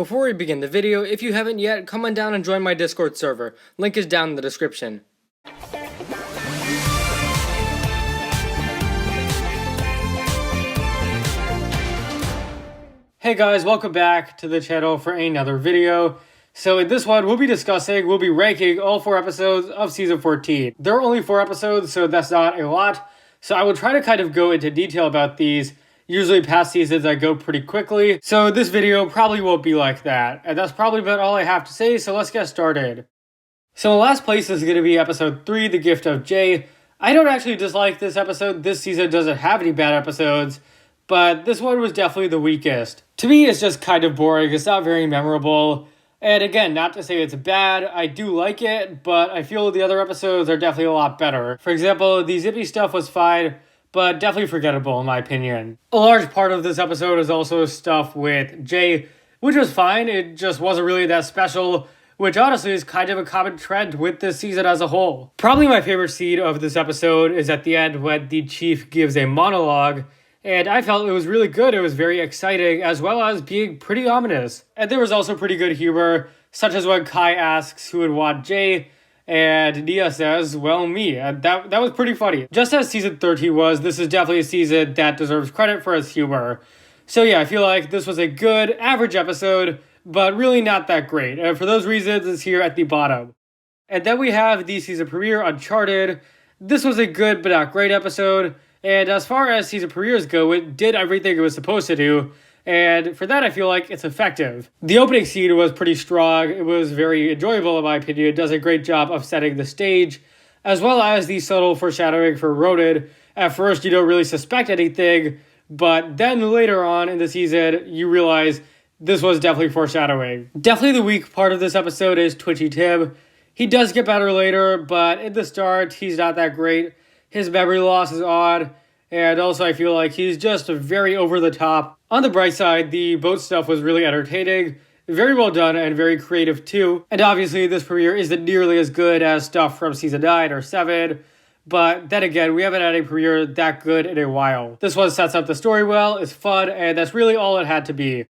Before we begin the video, if you haven't yet, come on down and join my Discord server. Link is down in the description. Hey guys, welcome back to the channel for another video. So in this one, we'll be ranking all 4 episodes of Season 14. There are only 4 episodes, so that's not a lot. So I will try to kind of go into detail about these. Usually past seasons I go pretty quickly, so this video probably won't be like that. And that's probably about all I have to say, so let's get started. So in last place is going to be episode 3, The Gift of Jay. I don't actually dislike this episode. This season doesn't have any bad episodes, but this one was definitely the weakest. To me, it's just kind of boring. It's not very memorable. And again, not to say it's bad, I do like it, but I feel the other episodes are definitely a lot better. For example, the Zippy stuff was fine, but definitely forgettable in my opinion. A large part of this episode is also stuff with Jay, which was fine. It just wasn't really that special, which honestly is kind of a common trend with this season as a whole. Probably my favorite scene of this episode is at the end when the chief gives a monologue, and I felt it was really good. It was very exciting, as well as being pretty ominous. And there was also pretty good humor, such as when Kai asks who would want Jay, and Nia says, well, me. And that was pretty funny. Just as season 13 was, this is definitely a season that deserves credit for its humor. So yeah, I feel like this was a good, average episode, but really not that great. And for those reasons, it's here at the bottom. And then we have the season premiere, Uncharted. This was a good but not great episode. And as far as season premieres go, it did everything it was supposed to do. And for that, I feel like it's effective. The opening scene was pretty strong. It was very enjoyable, in my opinion. It does a great job of setting the stage, as well as the subtle foreshadowing for Ronan. At first, you don't really suspect anything, but then later on in the season, you realize this was definitely foreshadowing. Definitely the weak part of this episode is Twitchy Tim. He does get better later, but in the start, he's not that great. His memory loss is odd. And also, I feel like he's just very over the top. On the bright side, the boat stuff was really entertaining, very well done, and very creative too. And obviously, this premiere isn't nearly as good as stuff from season 9 or 7. But then again, we haven't had a premiere that good in a while. This one sets up the story well, it's fun, and that's really all it had to be.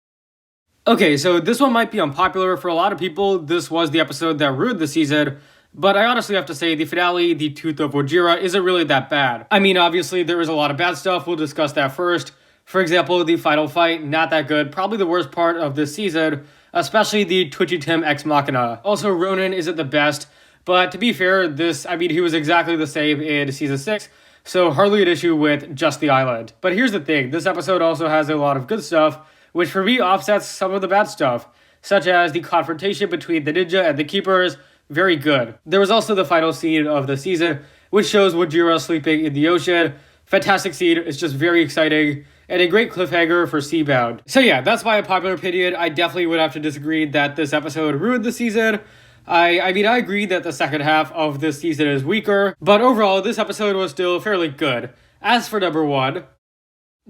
Okay, so this one might be unpopular for a lot of people. This was the episode that ruined the season. But I honestly have to say, the finale, The Tooth of Wojira, isn't really that bad. I mean, obviously, there is a lot of bad stuff. We'll discuss that first. For example, the final fight, not that good. Probably the worst part of this season, especially the Twitchy Tim Ex Machina. Also, Ronan isn't the best. But to be fair, he was exactly the same in season 6. So hardly an issue with just the island. But here's the thing. This episode also has a lot of good stuff, which for me offsets some of the bad stuff. Such as the confrontation between the ninja and the keepers. Very good. There was also the final scene of the season, which shows Wojira sleeping in the ocean. Fantastic scene. It's just very exciting. And a great cliffhanger for Seabound. So yeah, that's my unpopular opinion. I definitely would have to disagree that this episode ruined the season. I mean, I agree that the second half of this season is weaker. But overall, this episode was still fairly good. As for number 1,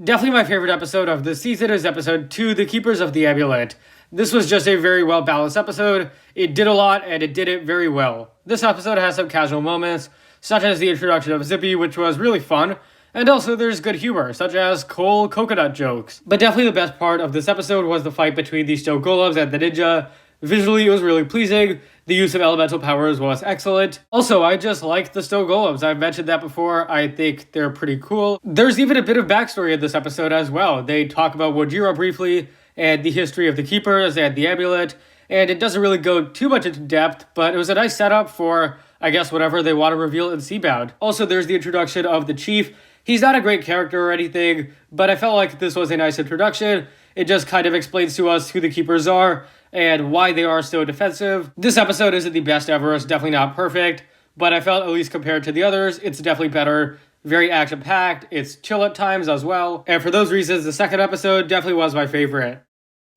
definitely my favorite episode of this season is episode 2, The Keepers of the Amulet. This was just a very well-balanced episode. It did a lot, and it did it very well. This episode has some casual moments, such as the introduction of Zippy, which was really fun, and also there's good humor, such as coal coconut jokes. But definitely the best part of this episode was the fight between the stone golems and the ninja. Visually, it was really pleasing. The use of elemental powers was excellent. Also, I just liked the stone golems. I've mentioned that before. I think they're pretty cool. There's even a bit of backstory in this episode as well. They talk about Wojira briefly, and the history of the keepers and the amulet, and it doesn't really go too much into depth, but it was a nice setup for, I guess, whatever they want to reveal in Seabound. Also, there's the introduction of the chief. He's not a great character or anything, but I felt like this was a nice introduction. It just kind of explains to us who the keepers are and why they are so defensive. This episode isn't the best ever. It's definitely not perfect, but I felt, at least compared to the others, it's definitely better. Very action-packed. It's chill at times as well. And for those reasons, the second episode definitely was my favorite.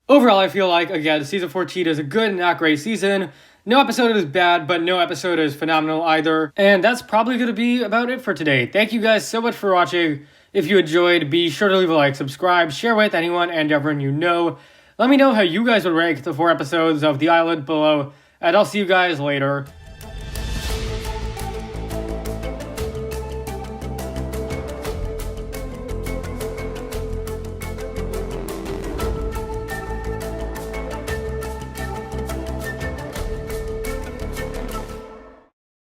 Overall, I feel like, again, season 14 is a good, not great season. No episode is bad, but no episode is phenomenal either. And that's probably going to be about it for today. Thank you guys so much for watching. If you enjoyed, be sure to leave a like, subscribe, share with anyone and everyone you know. Let me know how you guys would rank the 4 episodes of The Island below, and I'll see you guys later.